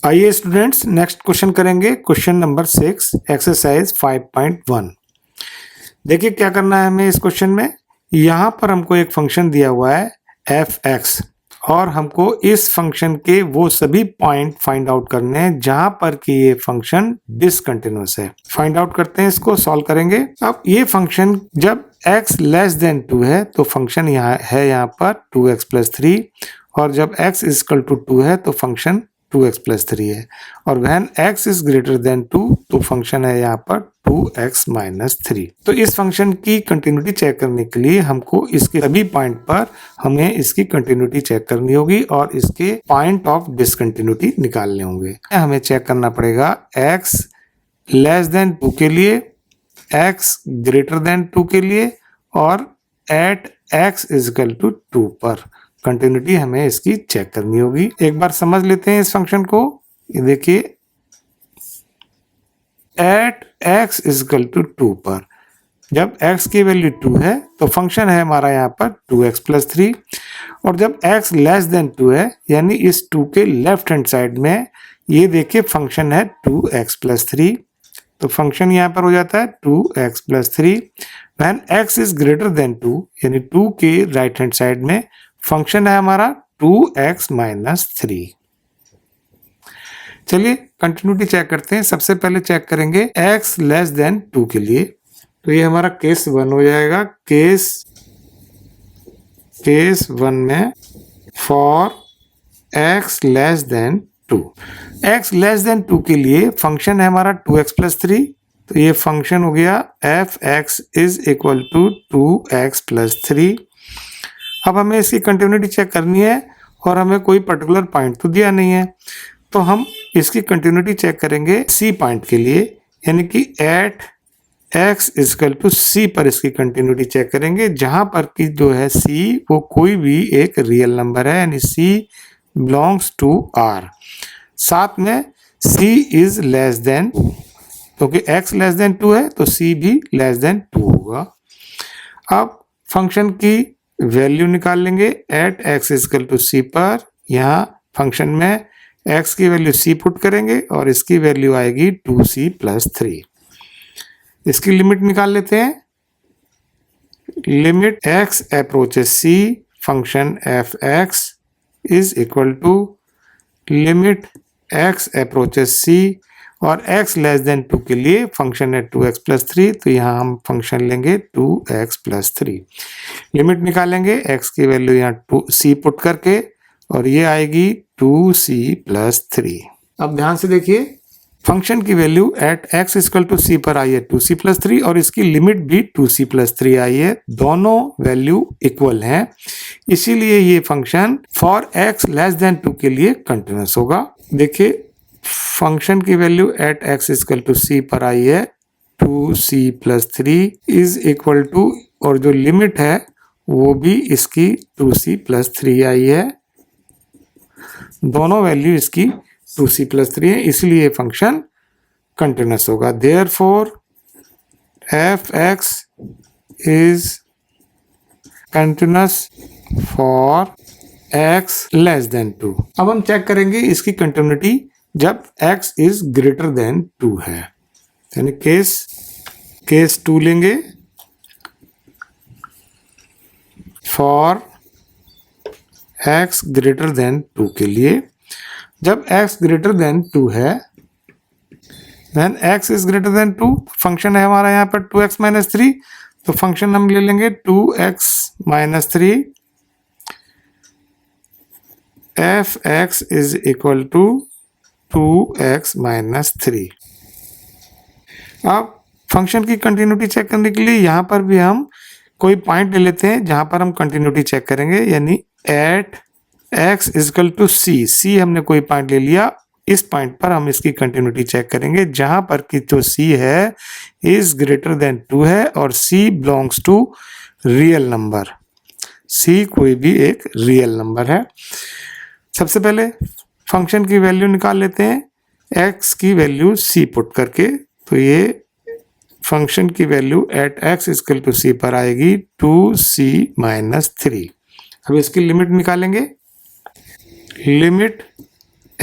आइए students next question करेंगे। Question number 6 exercise 5.1। देखिए क्या करना है हमें इस क्वेश्चन में। यहाँ पर हमको एक फंक्शन दिया हुआ है f(x) और हमको इस फंक्शन के वो सभी पॉइंट फाइंड आउट करने हैं जहां पर कि ये फंक्शन डिसकंटिन्यूअस है। फाइंड आउट करते हैं, इसको सॉल्व करेंगे। अब ये फंक्शन जब x लेस देन 2 है तो फंक्शन यहाँ पर 2x प्लस 3, और जब x इज इक्वल टू 2 है तो फंक्शन 2x प्लस 3 है, और when x is greater than 2 तो फंक्शन है यहाँ पर 2x माइनस 3। तो इस फंक्शन की कंटिन्यूटी चेक करने के लिए हमको इसके सभी पॉइंट पर हमें इसकी कंटिन्यूटी चेक करनी होगी और इसके पॉइंट ऑफ डिसकंटिन्यूटी निकालने होंगे। हमें चेक करना पड़ेगा x लेस देन 2 के लिए, x ग्रेटर देन 2 के लिए, और at x is equal to 2 पर कंटिन्यूटी हमें इसकी चेक करनी होगी। एक बार समझ लेते हैं इस फंक्शन को। ये देखिए at x is equal to 2 पर जब x की वैल्यू 2 है तो फंक्शन है हमारा यहाँ पर 2x प्लस 3, और जब x लेस देन 2 है यानी इस 2 के लेफ्ट हैंड साइड में ये देखिए फंक्शन है 2x प्लस 3, तो फंक्शन यहाँ पर हो जाता है 2x plus 3। When x is greater than 2 यानी 2 के राइट हैंड साइड में फंक्शन है हमारा 2x माइनस 3। चलिए कंटिन्यूटी चेक करते हैं। सबसे पहले चेक करेंगे x लेस देन 2 के लिए, तो ये हमारा केस 1 हो जाएगा। केस 1 में for x less than 2, x less than 2 के लिए फंक्शन है हमारा 2x प्लस 3, तो ये फंक्शन हो गया f(x) is equal to 2x plus 3। अब हमें इसकी कंटिन्यूटी चेक करनी है और हमें कोई पर्टिकुलर पॉइंट तो दिया नहीं है, तो हम इसकी कंटिन्यूटी चेक करेंगे C पॉइंट के लिए, यानी कि at x equal to C पर इसकी कंटिन्यूटी चेक करेंगे, जहां पर कि जो है C वो कोई भी एक रियल नंबर है, यानी C बिलोंग्स टू R। साथ में C इज लेस देन, क्योंकि x लेस देन 2 है तो C भी लेस देन 2 होगा। अब फंक्शन की वैल्यू निकाल लेंगे at x equal to C पर। यहाँ फंक्शन में x की वैल्यू C पुट करेंगे और इसकी वैल्यू आएगी 2C प्लस 3। इसकी लिमिट निकाल लेते हैं। Limit x approaches C function f(x) is equal to limit x approaches C, और x लेस देन 2 के लिए फंक्शन है 2x प्लस 3, तो यहाँ हम फंक्शन लेंगे 2x प्लस 3। लिमिट निकालेंगे x की वैल्यू यहाँ C पुट करके, और ये आएगी 2C प्लस 3। अब ध्यान से देखिए फंक्शन की value at x equal to C पर आई है 2C प्लस 3, और इसकी लिमिट भी 2C प्लस 3 आई है। दोनों वैल्यू इक्वल हैं, इसीलिए ये function for x less than 2 के लिए कंटिन्यूअस होगा। देखिए फंक्शन की value at x equal to C पर आई है 2C plus 3 is equal to, और जो लिमिट है वो भी इसकी 2C प्लस 3 आई है। दोनों वैल्यू इसकी 2C प्लस 3 है, इसलिए ये फंक्शन कंटिन्यूअस होगा। Therefore f(x) is continuous for x less than 2। अब हम चेक करेंगे इसकी कंटिन्यूटी जब x इज ग्रेटर देन 2 है, यानी केस 2 लेंगे। फॉर x ग्रेटर देन 2 के लिए, जब x ग्रेटर देन 2 है, then x is greater than 2, function है हमारा यहाँ पर 2x माइनस 3, तो फंक्शन हम ले लेंगे 2x minus 3। f(x) is equal to 2x minus 3। अब फंक्शन की कंटिन्यूटी चेक करने के लिए यहाँ पर भी हम कोई पॉइंट ले लेते हैं जहां पर हम कंटिन्यूटी चेक करेंगे, यानी at x equal to C हमने कोई पॉइंट ले लिया। इस पॉइंट पर हम इसकी कंटिन्यूटी चेक करेंगे जहां पर कि जो C है इज ग्रेटर देन 2 है, और C belongs to real number. C कोई भी एक रियल नंबर है। सबसे पहले फंक्शन की वैल्यू निकाल लेते हैं x की वैल्यू C पुट करके, तो ये फंक्शन की value at x equal to C पर आएगी 2C माइनस 3। अब इसकी लिमिट निकालेंगे। Limit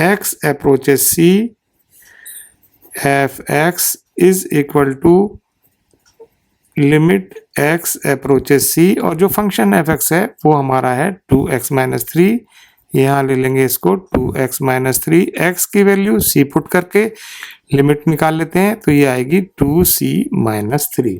x approaches c, f(x) is equal to limit x approaches c, और जो फंक्शन f(x) है वो हमारा है 2x माइनस 3। यहाँ ले लेंगे इसको 2x माइनस 3, x की वैल्यू c पुट करके लिमिट निकाल लेते हैं, तो ये आएगी 2c माइनस 3।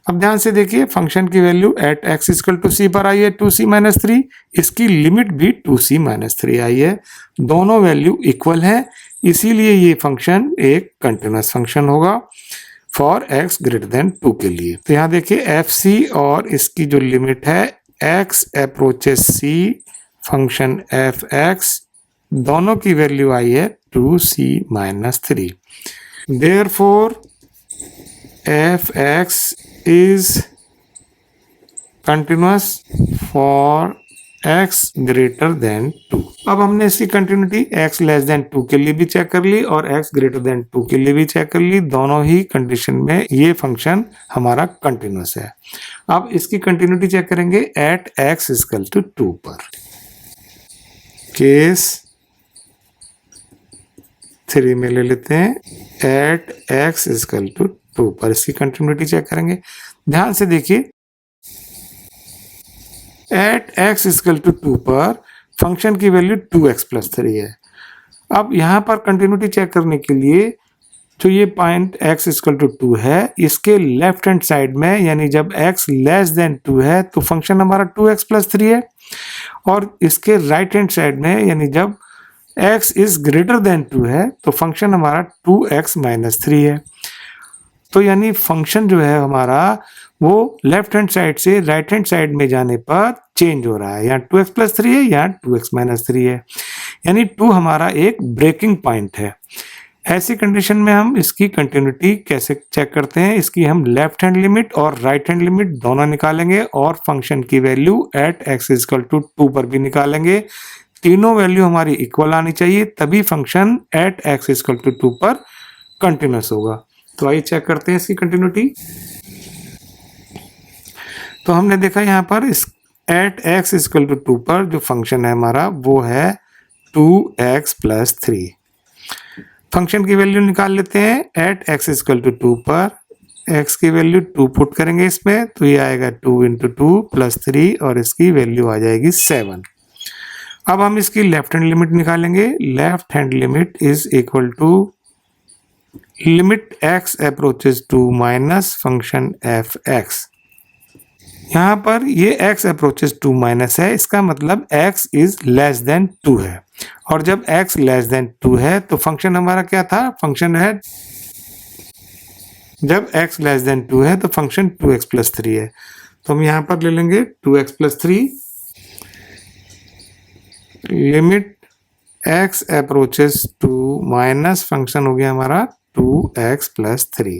अब ध्यान से देखिए, फंक्शन की value at x equal to c पर आई है 2c माइनस 3, इसकी लिमिट भी 2c माइनस 3 आई है, दोनों वैल्यू इक्वल है, इसीलिए ये फंक्शन एक कंटिन्यूअस फंक्शन होगा फॉर x ग्रेटर देन 2 के लिए। तो यहाँ देखिए fc और इसकी जो लिमिट है x approaches c function f(x), दोनों की वैल्यू आई है 2c minus 3। Therefore f(x) is continuous for x greater than 2। अब हमने इसकी कंटिन्यूटी x लेस देन 2 के लिए भी चेक कर ली और x ग्रेटर देन 2 के लिए भी चेक कर ली, दोनों ही कंडीशन में ये फंक्शन हमारा कंटिन्यूस है। अब इसकी कंटिन्यूटी चेक करेंगे एट x इक्वल टू 2 पर। केस 3 में ले लेते हैं, एट x इक्वल टू 2 पर इसकी कंटिन्यूटी चेक करेंगे। ध्यान से देखिए, एट x इक्वल टू 2 पर फंक्शन की वैल्यू 2x प्लस 3 है। अब यहाँ पर कंटिन्यूटी चेक करने के लिए जो ये पॉइंट x इक्वल टू 2 है, इसके लेफ्ट हैंड साइड में, यानी जब x लेस देन 2 है तो फंक्शन हमारा 2x प्लस 3 है, और इसके राइट हैंड साइड में, यानी जब x इज ग्रेटर देन 2 है तो फंक्शन हमारा 2x माइनस 3 है। तो यानी फंक्शन जो है हमारा वो लेफ्ट हैंड साइड से राइट हैंड साइड में जाने पर चेंज हो रहा है, यहाँ 2x प्लस 3 है, यहाँ 2x माइनस 3 है, यानी 2 हमारा एक ब्रेकिंग पॉइंट है। ऐसी कंडीशन में हम इसकी कंटिन्यूटी कैसे चेक करते हैं, इसकी हम लेफ्ट हैंड लिमिट और राइट हैंड लिमिट दोनों निकालेंगे और फंक्शन की value at x equal to 2 पर भी निकालेंगे। तीनों वैल्यू हमारी इक्वल आनी चाहिए, तभी function at x equal to 2 पर कंटिन्यूस होगा। तो आइए चेक करते हैं इसकी कंटिन्यूटी। तो हमने देखा यहाँ पर इस एट x इक्वल टू 2 पर जो फंक्शन है हमारा वो है 2x प्लस 3। फंक्शन की वैल्यू निकाल लेते हैं एट x इक्वल टू 2 पर। x की वैल्यू 2 पुट करेंगे इसमें, तो ये आएगा 2 इंटू 2 प्लस 3 और इसकी वैल्यू आ जाएगी 7। अब हम इसकी लेफ्ट हैंड लिमिट निकालेंगे। Left hand limit is equal to limit x approaches to minus function f(x). यहाँ पर ये x अप्रोचेस टू माइनस है, इसका मतलब x इज लेस देन 2 है, और जब x लेस देन 2 है तो फंक्शन हमारा क्या था, फंक्शन है, जब x लेस देन 2 है तो फंक्शन 2x प्लस 3 है। तो हम यहाँ पर ले लेंगे 2x plus 3, limit x approaches to minus function हो गया हमारा 2x प्लस 3।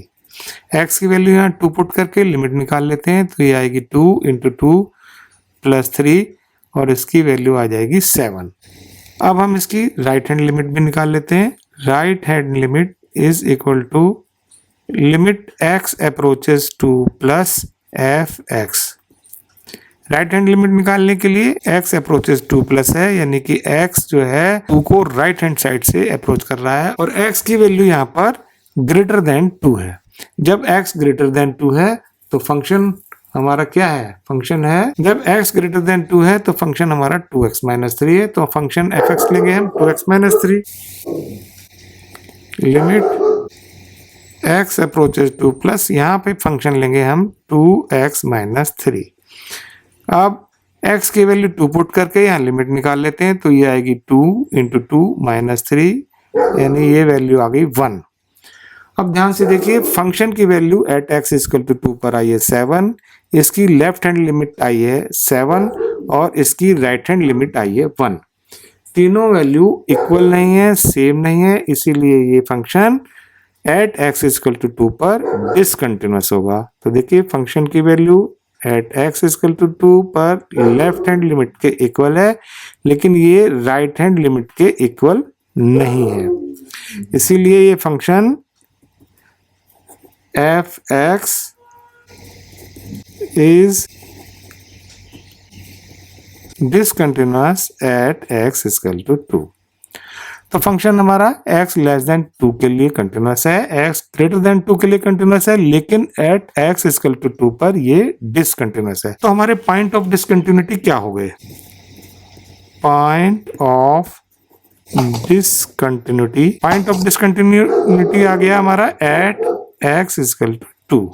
x की वैल्यू यहाँ 2 पुट करके लिमिट निकाल लेते हैं, तो ये आएगी 2 इंटू 2 प्लस 3 और इसकी वैल्यू आ जाएगी 7। अब हम इसकी राइट हैंड लिमिट भी निकाल लेते हैं। Right hand limit is equal to limit x approaches to plus f(x). Right hand limit निकालने के लिए x अप्रोचेस 2 प्लस है, यानी कि x जो है 2 को राइट हैंड साइड से अप्रोच कर रहा है, और x की वैल्यू यहाँ पर ग्रेटर देन 2 है। जब x ग्रेटर देन 2 है तो फंक्शन हमारा क्या है, फंक्शन है, जब x ग्रेटर देन 2 है तो फंक्शन हमारा 2x माइनस 3 है, तो फंक्शन f(x) लेंगे हम 2x minus 3। Limit x approaches 2 plus, यहाँ पे फंक्शन लेंगे हम 2x माइनस 3। अब x की वैल्यू 2 पुट करके यहाँ लिमिट निकाल लेते हैं, तो ये आएगी 2 इंटू 2 माइनस 3, यानी ये वैल्यू आ गई 1। अब ध्यान से देखिए, फंक्शन की value at x equal to 2 पर आई है 7, इसकी लेफ्ट हैंड लिमिट आई है 7 और इसकी राइट हैंड लिमिट आई है 1। तीनों वैल्यू इक्वल नहीं है, सेम नहीं है, इसीलिए ये function at x equal to 2 पर डिसकंटिन्यूअस होगा। तो देखिए फंक्शन की value at x equal to 2 पर लेफ्ट हैंड लिमिट के इक्वल है, लेकिन ये राइट हैंड लिमिट के इक्वल नहीं है, इसीलिए ये function f(x) is discontinuous at x equal to 2। तो फंक्शन हमारा x लेस देन 2 के लिए कंटिन्यूस है, x ग्रेटर देन 2 के लिए कंटिन्यूस है, लेकिन एट x इक्वल टू 2 पर ये डिसकंटिन्यूस है। तो हमारे पॉइंट ऑफ डिसकंटिन्यूटी क्या हो गए? पॉइंट ऑफ डिसकंटिन्यूटी आ गया हमारा एट x इक्वल टू 2।